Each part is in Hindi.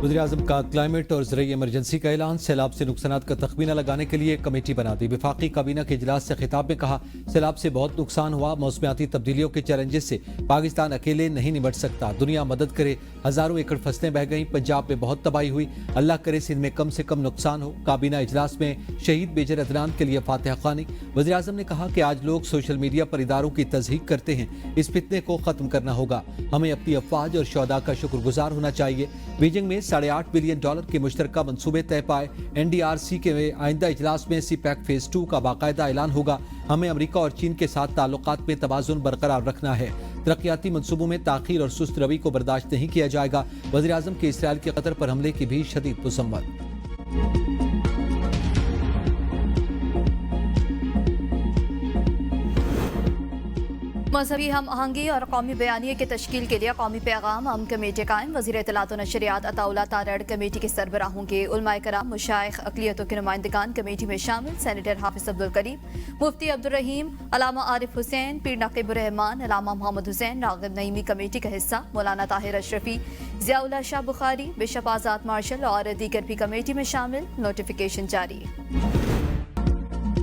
वज़ीर-ए-आज़म का क्लाइमेट और ज़रूरी इमरजेंसी का ऐलान। सैलाब से नुकसानात का तखमीना लगाने के लिए कमेटी बना दी। वफाकी काबीना के इजलास से खिताब में कहा, सैलाब से बहुत नुकसान हुआ। मौसमियाती तब्दीलियों के चैलेंजेस से पाकिस्तान अकेले नहीं निपट सकता। दुनिया मदद करे। हज़ारों एकड़ फसलें बह गईं। पंजाब में बहुत तबाही हुई। अल्लाह करे सिंध में कम से कम नुकसान हो। काबीना इजलास में शहीद मेजर अदनान के लिए फातिहा ख़्वानी। वज़ीर-ए-आज़म ने कहा कि आज लोग सोशल मीडिया पर इदारों की तज़हीक करते हैं। इस फितने को ख़त्म करना होगा। हमें अपनी अफवाज और शुहदा का शुक्रगुजार होना चाहिए। बीजिंग में $8.5 बिलियन के मुश्तरका मंसूबे तय पाए। NDRC के आइंदा इजलास में CPEC फेज 2 का बाकायदा ऐलान होगा। हमें अमरीका और चीन के साथ ताल्लुकात में तवाज़ुन बरकरार रखना है। तरक्याती मंसूबों में ताख़ीर और सुस्त रवि को बर्दाश्त नहीं किया जाएगा। वज़ीर-ए-आज़म के इसराइल के कतर पर हमले की भी शदीद मज़म्मत। मजहबी हम आहंगी और कौमी बयानिए की तश्कील के लिए कौमी पैगाम हम कमेटी कायम। वज़ीर इत्तलात व नशरियात अताउल्लाह तारड़ कमेटी के सरबराह होंगे। उलमाए कराम, मुशाइख, अक़लियतों के नुमाइंदगान कमेटी में शामिल। सेनेटर हाफिज अब्दुल करीम, मुफ्ती अब्दुल रहीम, अलामा आरिफ हुसैन, पीर नकीब रहमान, अलामा मोहम्मद हुसैन, राग़िब नईमी कमेटी का हिस्सा। मौलाना ताहिर अशरफी, ज़ियाउल्लाह शाह बुखारी, बिशप आज़ाद मार्शल और दीगर भी कमेटी में शामिल। नोटिफिकेशन जारी।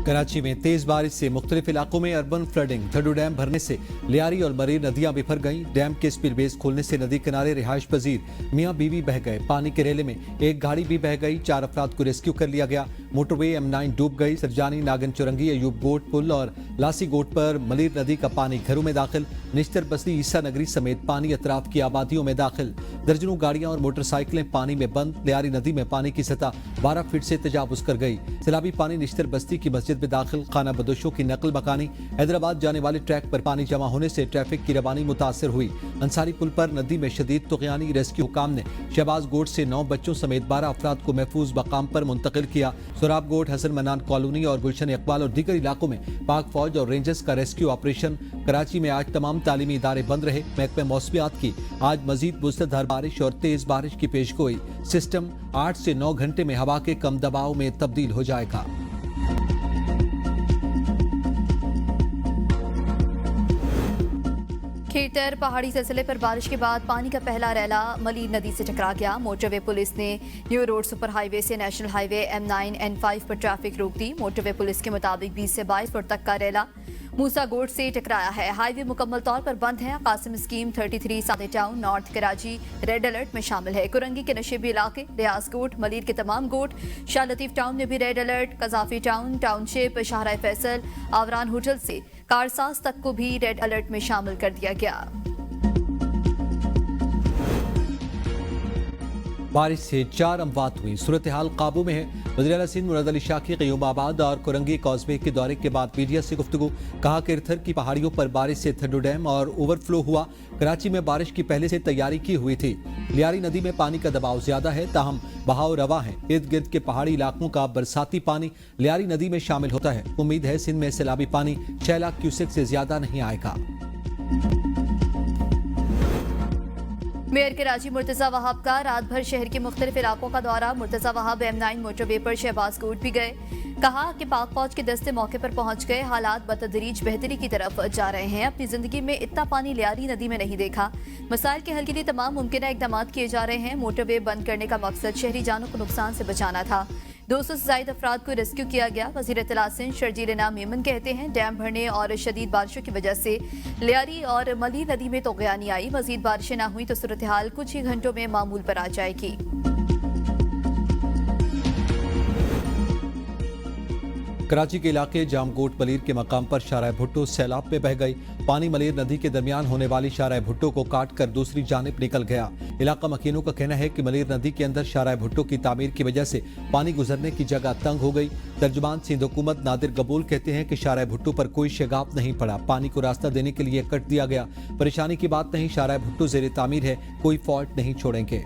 कराची में तेज बारिश से मुख्तलिफ इलाकों में अर्बन फ्लडिंग। थड्डू डैम भरने से लियारी और मरीर नदियां बिफर गईं। डैम के स्पिल बेस खोलने से नदी किनारे रिहाइश पजीर मियाँ बीवी बह गए। पानी के रेले में एक गाड़ी भी बह गई। 4 अफराद को रेस्क्यू कर लिया गया। मोटरवे M9 डूब गई। सरजानी, नागन चुरंगी, अयूब गोट पुल और लासी गोट पर मलीर नदी का पानी घरों में दाखिल। निश्तर बस्ती, ईसा नगरी समेत पानी अतराफ की आबादियों में दाखिल। दर्जनों गाड़ियां और मोटरसाइकिलें पानी में बंद। लियारी नदी में पानी की सतह 12 फीट से तजावुज कर गई। सैलाबी पानी निश्तर बस्ती की मस्जिद में दाखिल। खाना बदोशों की नकल मकानी। हैदराबाद जाने वाले ट्रैक पर पानी जमा होने से ट्रैफिक की रवानी मुतासर हुई। अंसारी पुल पर नदी में शदीद तुग़यानी। रेस्क्यू हुकाम ने शहबाज गोट से 9 बच्चों समेत 12 अफराद को महफूज मकाम पर मुंतकिल किया। सोराब गोट, हसन मनान कॉलोनी और गुलशन इकबाल और दीगर इलाकों में पाक फौज और रेंजर्स का रेस्क्यू ऑपरेशन। कराची में आज तमाम तालीमी इदारे बंद रहे। महकमे मौसमियात की आज मजीद मुसलधार बारिश और तेज बारिश की पेशगोई। सिस्टम 8 से 9 घंटे में हवा के कम दबाव में तब्दील हो जाएगा। खेतर पहाड़ी सिलसिले पर बारिश के बाद पानी का पहला रैला मलीर नदी से टकरा गया। मोटरवे पुलिस ने न्यू रोड सुपर हाईवे से नेशनल हाईवे M9 N5 पर ट्रैफिक रोक दी। मोटरवे पुलिस के मुताबिक 20 से 22 फुट तक का रैला मूसा गोट से टकराया है। हाईवे मुकम्मल तौर पर बंद है। कासिम स्कीम 33 सादे town north Karachi red alert में शामिल है। कुरंगी के नशेबी इलाके, रियाज गोट, मलीर के तमाम गोट, शाह लतीफ टाउन में भी red alert. Qazafi town, township, Shahrah Faisal, Awaran hotel से कारसाज तक को भी रेड अलर्ट में शामिल कर दिया गया। बारिश से 4 अमवात हुई। सूरत हाल काबू में है। वज़ीर सिंध मुराद अली शाह की क़यूमाबाद और कुरंगी कॉजवे के दौरे के बाद मीडिया से गुफ्तगू। कहा कि इरथर की पहाड़ियों पर बारिश से थड्डू डैम और ओवरफ्लो हुआ। कराची में बारिश की पहले से तैयारी की हुई थी। लियारी नदी में पानी का दबाव ज्यादा है, ताहम बहाव रवा है। इर्द गिर्द के पहाड़ी इलाकों का बरसाती पानी लियारी नदी में शामिल होता है। उम्मीद है सिंध में सैलाबी पानी 6 लाख क्यूसेक से ज्यादा नहीं आएगा। मेयर कराची मुर्तज़ा वहाब का रात भर शहर के मुख्तलिफ इलाकों का दौरा। मुर्तज़ा वहाब M9 मोटरवे पर शहबाज गोट भी गए। कहा कि पाक फौज के दस्ते मौके पर पहुंच गए। हालात बतदरीज बेहतरी की तरफ जा रहे हैं। अपनी जिंदगी में इतना पानी लियारी नदी में नहीं देखा। मसाइल के हल के लिए तमाम मुमकिन इकदाम किए जा रहे हैं। मोटरवे बंद करने का मकसद शहरी जानों को नुकसान से बचाना था। 200 से ज्यादा अफराद को रेस्क्यू किया गया। वज़ीर इत्तलात सिंध शर्जील इनाम मेमन कहते हैं, डैम भरने और शदीद बारिशों की वजह से लियारी और मलीर नदी में तुग़यानी आई। मजीद बारिशें न हुई तो सूरत हाल कुछ ही घंटों में मामूल पर आ जाएगी। कराची के इलाके जामकोट मलीर के मकाम पर शाहराह भुट्टो सैलाब में बह गई। पानी मलीर नदी के दरमियान होने वाली शाहराह भुट्टो को काट कर दूसरी जानिब निकल गया। इलाका मकीनों का कहना है कि मलीर नदी के अंदर शाहराह भुट्टो की तामीर की वजह से पानी गुजरने की जगह तंग हो गई। तर्जुमान सिंध हुकूमत नादिर गबूल कहते हैं कि शाहराह भुट्टो पर कोई शगाफ नहीं पड़ा। पानी को रास्ता देने के लिए कट दिया गया। परेशानी की बात नहीं, शाहराह भुट्टो ज़ेर तामीर है, कोई फॉल्ट नहीं छोड़ेंगे।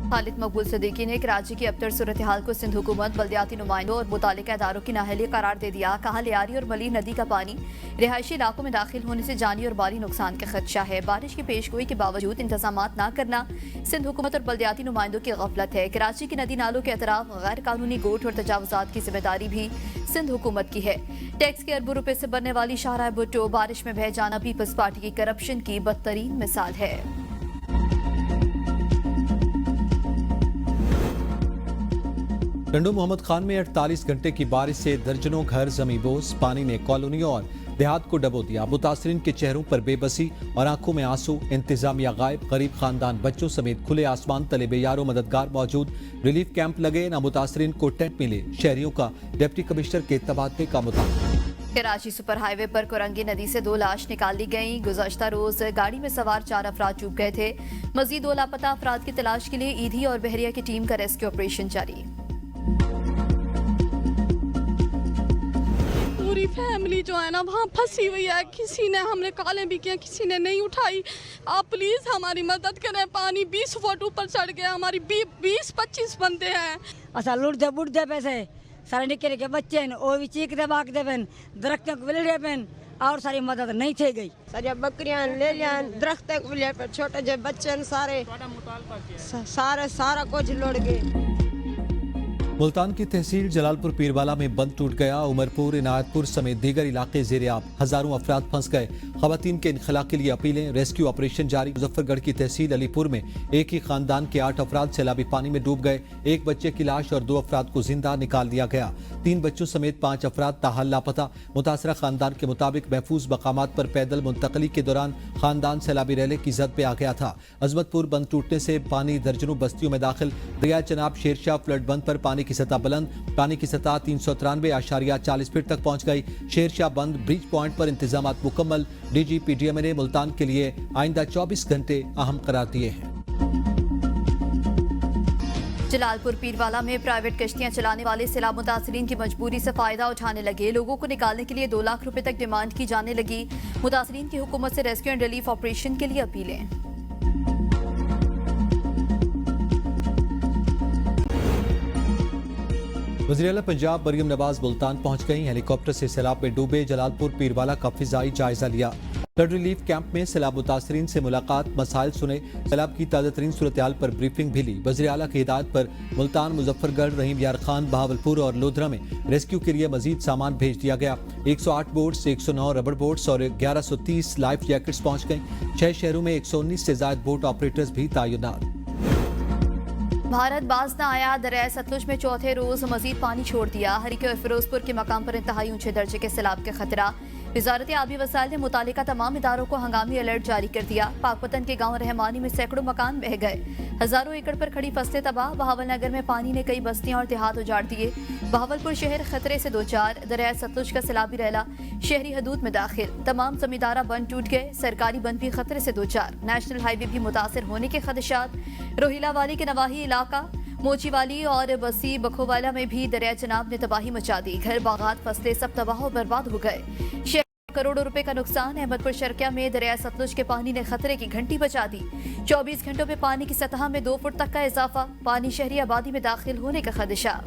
खालिद मकबूल सदीकी ने कराची की अबतर सूरत हाल को सिंध हुकूमत, बल्दियाती नुमाइंदों और मुतालिका इदारों की नाअहली करार दे दिया। कहा लियारी और मलीर नदी का पानी रिहायशी इलाकों में दाखिल होने से जानी और माली नुकसान का खदशा है। बारिश की पेशगोई के बावजूद इंतजाम न करना सिंध हुकूमत और बल्दियाती नुमाइंदों की गफलत है। कराची की नदी नालों के अतराफ गैर कानूनी गोट और तजावुजात की जिम्मेदारी भी सिंध हुकूमत की है। टैक्स के अरबों रुपए से बनने वाली शाहराह भुट्टो बारिश में बह जाना पीपल्स पार्टी की करप्शन की बदतरीन मिसाल है। टंडू मोहम्मद खान में 48 घंटे की बारिश से दर्जनों घर जमींदोज, पानी ने कॉलोनियों और देहात को डबो दिया। मुतासरीन के चेहरों पर बेबसी और आंखों में आंसू। इंतजामिया गायब, गरीब खानदान बच्चों समेत खुले आसमान तले बेयारो मददगार मौजूद। रिलीफ कैंप लगे, ना मुतासरीन को टेंट मिले। शहरियों का डिप्टी कमिश्नर के तबादले का मुताबिक। कराची सुपर हाईवे पर कुरंगी नदी से 2 लाश निकाल ली गई। गुज़श्ता रोज गाड़ी में सवार 4 अफराद डूब गए थे। मजीद 2 लापता अफराद की तलाश के लिए ईदी और बहरिया की टीम का रेस्क्यू ऑपरेशन जारी। पूरी फैमिली जो है ना वहाँ फंसी हुई है। किसी ने हमने कॉलें भी किया, किसी ने नहीं उठाई। आप प्लीज हमारी मदद करें। पानी 20 फुट ऊपर चढ़ गया। हमारी 20-25 बंदे हैं। असा लुटते बुटते पैसे सारे निके निके बच्चे वो भी चीखते भागते पेन दरख्तों को विलड़े पेन और सारी मदद नहीं थी गई। सारी बकरियां ले लिया दरख्त को विलड़े पे छोटे जे बच्चे सारे सारा कुछ लुढ़ गए। मुल्तान की तहसील जलालपुर पीरवाला में बंद टूट गया। उमरपुर, इनायतपुर समेत दीगर इलाके ज़ेर-ए-आब। हजारों अफराद फंस गए। खवातीन के इनखला के लिए अपीलें। रेस्क्यू ऑपरेशन जारी। मुजफ्फरगढ़ की तहसील अलीपुर में एक ही खानदान के 8 अफराद सैलाबी पानी में डूब गए। एक बच्चे की लाश और 2 अफराद को जिंदा निकाल दिया गया। 3 बच्चों समेत 5 अफराद ताहाल लापता। मुतासरा खानदान के मुताबिक महफूज मकामात पर पैदल मुंतकली के दौरान खानदान सैलाबी रैले की जद पे आ गया था। अजमतपुर बंद टूटने से पानी दर्जनों बस्तियों में दाखिल। दरिया चनाब शेरशाह फ्लड बंद पर पानी की सतह बुलंद। पानी की सतह 393.40 फीट तक पहुंच गई। शेरशाह बंद ब्रिज पॉइंट पर इंतजामात मुकम्मल। DGPDMA ने मुल्तान के लिए आइंदा 24 घंटे अहम करार दिए हैं। जलालपुर पीरवाला में प्राइवेट कश्तियां चलाने वाले सैलाब मुतासरीन की मजबूरी से फायदा उठाने लगे। लोगों को निकालने के लिए 2 लाख रुपए तक डिमांड की जाने लगी। मुतासरीन की हुकूमत से रेस्क्यू एंड रिलीफ ऑपरेशन के लिए अपीलें। वज़ीर-ए-आला पंजाब मरियम नवाज मुल्तान पहुंच गई। हेलीकॉप्टर से सैलाब में डूबे जलालपुर पीरवाला का फिजाई जायजा लिया। फ्लड रिलीफ कैंप में सैलाब मुतासरीन से मुलाकात, मसाइल सुने। सैलाब की ताज़ा तरीन सूरत हाल पर ब्रीफिंग भी ली। वज़ीर-ए-आला की हिदायत पर मुल्तान, मुजफ्फरगढ़, रहीम यार खान, बहावलपुर और लोधरा में रेस्क्यू के लिए मजीद सामान भेज दिया गया। 108 बोट्स, 109 रबड़ बोट्स और 1130 लाइफ जैकेट्स पहुंच गई। 6 शहरों में 119 से ज्यादा बोट ऑपरेटर्स भी तैनात। भारत बाज न आया। दरिया सतलुज में चौथे रोज मजीद पानी छोड़ दिया। हरीके और फिरोजपुर के मकाम पर इंतहाई ऊंचे दर्जे के सैलाब का खतरा। वजारत आबी वसाइल ने मुतालिका तमाम इदारों को हंगामी अलर्ट जारी कर दिया। पाकपतन के गांव रहमानी में सैकड़ों मकान बह गए। हजारों एकड़ पर खड़ी फसलें तबाह। बहावलनगर में पानी ने कई बस्तियां और देहात उजाड़ दिए। बहावलपुर शहर खतरे से 2-4। दरिया सतलुज का सैलाबी रैला शहरी हदूद में दाखिल। तमाम जमींदारा बंद टूट गए। सरकारी बंद भी खतरे से 2-4। नेशनल हाईवे भी मुतासर होने के खदशात। रोहिला वाली के नवाही इलाका मोचीवाली और बसी बखोवाला में भी दरिया चनाब ने तबाही मचा दी। घर बागात फसलें सब तबाह और बर्बाद हो गए। शहर करोड़ों रुपए का नुकसान। अहमदपुर शर्किया में दरिया सतलुज के पानी ने खतरे की घंटी बजा दी। 24 घंटों में पानी की सतह में 2 फुट तक का इजाफा। पानी शहरी आबादी में दाखिल होने का खदशा।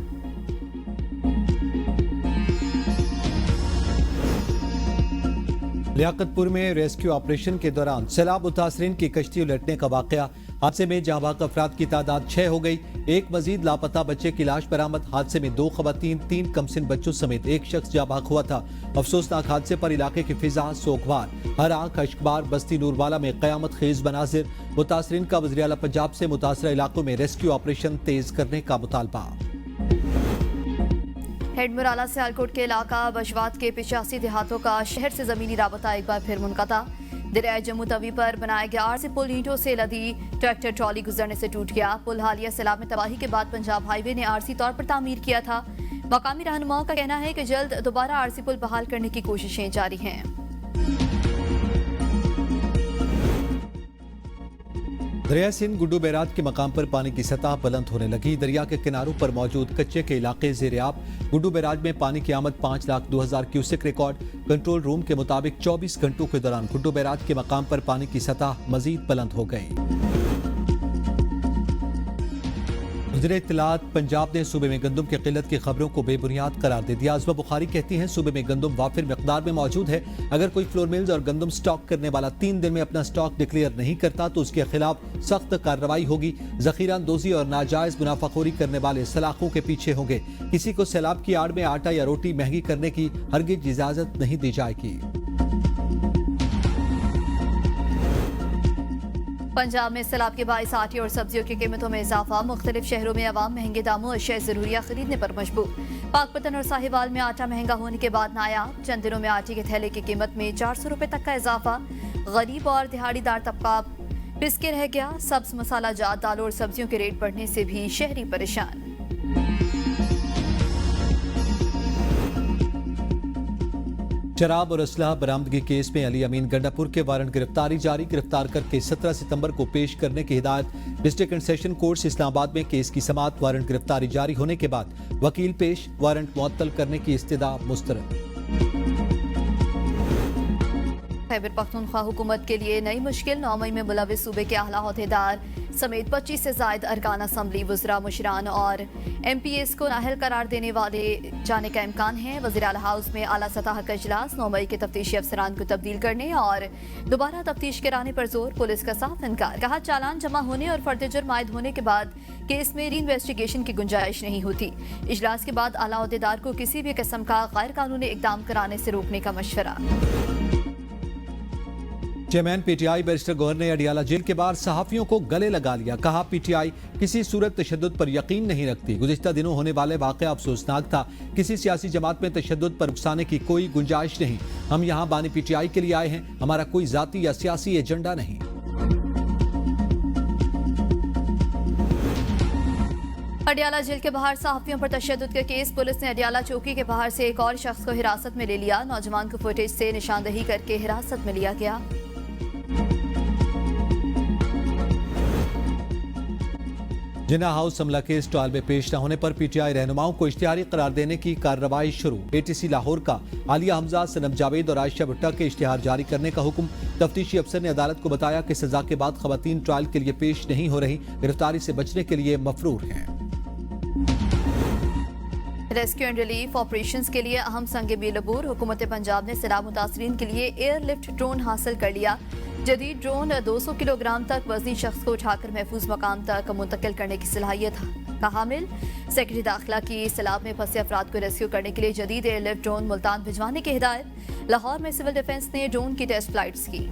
लियाकतपुर में रेस्क्यू ऑपरेशन के दौरान सैलाब मुतासरीन की कश्ती उलटने का वाकया। हादसे में जहां बाक अफराद की तादाद 6 हो गई। एक मजीद लापता बच्चे की लाश बरामद। हादसे में 2 खवातीन, 3 कमसिन बच्चों समेत एक शख्स जहां बाक हुआ था। अफसोसनाक हादसे पर इलाके की फिजा सोगवार। हर आंख अश्कबार। बस्ती नूरवाला में कयामत खेज मनाजिर। मुतासरीन का वज़ीर-ए-आला पंजाब से मुतासरा इलाकों में रेस्क्यू ऑपरेशन तेज करने का मुतालबा। हेडमुराला सियालकोट के इलाका बशवात के 85 देहातों का शहर से जमीनी राबता एक बार फिर मुनक़ता। दरिया जम्मू तवी पर बनाया गया आरसी पुल ईंटों से लदी ट्रैक्टर ट्रॉली गुजरने से टूट गया। पुल हालिया सैलाब में तबाही के बाद पंजाब हाईवे ने आरसी तौर पर तामीर किया था। मकामी रहनुमाओं का कहना है कि जल्द दोबारा आरसी पुल बहाल करने की कोशिशें जारी हैं। दरिया सिंध गुड्डू बैराज के मकाम पर पानी की सतह बुलंद होने लगी। दरिया के किनारों पर मौजूद कच्चे के इलाके ज़ेर-ए-आब। गुड्डू बैराज में पानी की आमद 5,02,000 क्यूसेक रिकॉर्ड। कंट्रोल रूम के मुताबिक 24 घंटों के दौरान गुड्डू बैराज के मकाम पर पानी की सतह मजीद बुलंद हो गई। वज़ीर इत्तलात पंजाब ने सूबे में गंदम की किल्लत की खबरों को बेबुनियाद करार दे दिया। आज़मा बुखारी कहती हैं सूबे में गंदम वाफिर मिकदार में मौजूद है। अगर कोई फ्लोर मिल्स और गंदम स्टॉक करने वाला 3 दिन में अपना स्टॉक डिक्लेयर नहीं करता तो उसके खिलाफ सख्त कार्रवाई होगी। जखीरा अंदोजी और नाजायज मुनाफाखोरी करने वाले सलाखों के पीछे होंगे। किसी को सैलाब की आड़ में आटा या रोटी महंगी करने की हरगिज इजाजत नहीं दी जाएगी। पंजाब में सैलाब के बाइस आटे और सब्जियों की कीमतों में इजाफा। मुख्तलिफ शहरों में अवाम महंगे दामों अशिया ज़रूरिया खरीदने पर मजबूर। पाकपतन और साहिवाल में आटा महंगा होने के बाद नायाब। चंद दिनों में आटे के थैले की कीमत में 400 रुपए तक का इजाफा। गरीब और दिहाड़ीदार तबका पिसके रह गया। सब्ज मसाला जात दालों और सब्जियों के रेट बढ़ने से भी शहरी परेशान। शराब और असलहा बरामदगी केस में अली अमीन गंडापुर के वारंट गिरफ्तारी जारी। गिरफ्तार करके 17 सितंबर को पेश करने की हिदायत। District and session court Islamabad में केस की समाअत। वारंट गिरफ्तारी जारी होने के बाद वकील पेश। वारंट मुअत्तल करने की इस्तदा मुस्तरद। खैबर पख्तूनख्वा हुकूमत के लिए नई मुश्किल। 9 मई में मुलविस सूबे के आला ओहदेदार समेत 25 से जायद अरकान असम्बली, वज़रा, मुशरान और MPs को नाअहल करार देने वाले जाने का इम्कान है। वज़ीर आला हाउस में आला सतह का इजलास। 9 मई के तफ्तीशी अफसरान को तब्दील करने और दोबारा तफ्तीश कराने पर जोर। पुलिस का साफ इनकार। कहा चालान जमा होने और फर्द जुर्म आयद होने के बाद केस में री इन्वेस्टिगेशन की गुंजाइश नहीं होती। इजलास के बाद आला ओहदेदार को किसी भी किस्म का गैर कानूनी इकदाम कराने से रोकने का मशवरा। चेयरमैन PTI बैरिस्टर गौहर ने अडियाला जेल के बाहर सहाफियों को गले लगा लिया। कहा PTI किसी सूरत तशद्दुद पर यकीन नहीं रखती। गुज़िश्ता दिनों होने वाले वाक़या अफसोसनाक था। किसी सियासी जमात में तशद्दुद पर उकसाने की कोई गुंजाइश नहीं। हम यहाँ बानी PTI के लिए आए हैं। हमारा कोई जाती या सियासी एजेंडा नहीं। अडियाला जेल के बाहर सहाफियों पर तशद्दुद का केस। पुलिस ने अडियाला चौकी के बाहर से एक और शख्स को हिरासत में ले लिया। नौजवान को फुटेज से निशानदही करके हिरासत में लिया गया। जिन्ना हाउस हमला केस ट्रायल में पेश न होने पर PTI रहनुमाओं को इश्तिहारी करार देने की कार्रवाई शुरू। ATC लाहौर का आलिया हमजा, सनम जावेद और आयशा भुट्टा के इश्तिहार जारी करने का हुक्म। तफ्तीशी अफसर ने अदालत को बताया कि सजा के बाद खवातीन ट्रायल के लिए पेश नहीं हो रही। गिरफ्तारी से बचने के लिए मफरूर हैं। रेस्क्यू एंड रिलीफ ऑपरेशंस के लिए अहम संग बेलबूर। हुकूमत पंजाब ने सैलाब मुतासरीन के लिए एयरलिफ्ट ड्रोन हासिल कर लिया। जदीद ड्रोन 200 किलोग्राम तक वजनी शख्स को उठाकर महफूज मकाम तक मुंतकिल करने की सलाहियत का हामिल। सेक्रेटरी दाखिला की सैलाब में फंसे अफराद को रेस्क्यू करने के लिए जदीद एयरलिफ्ट ड्रोन मुल्तान भिजवाने की हिदायत। लाहौर में सिविल डिफेंस ने ड्रोन की टेस्ट फ्लाइट्स की।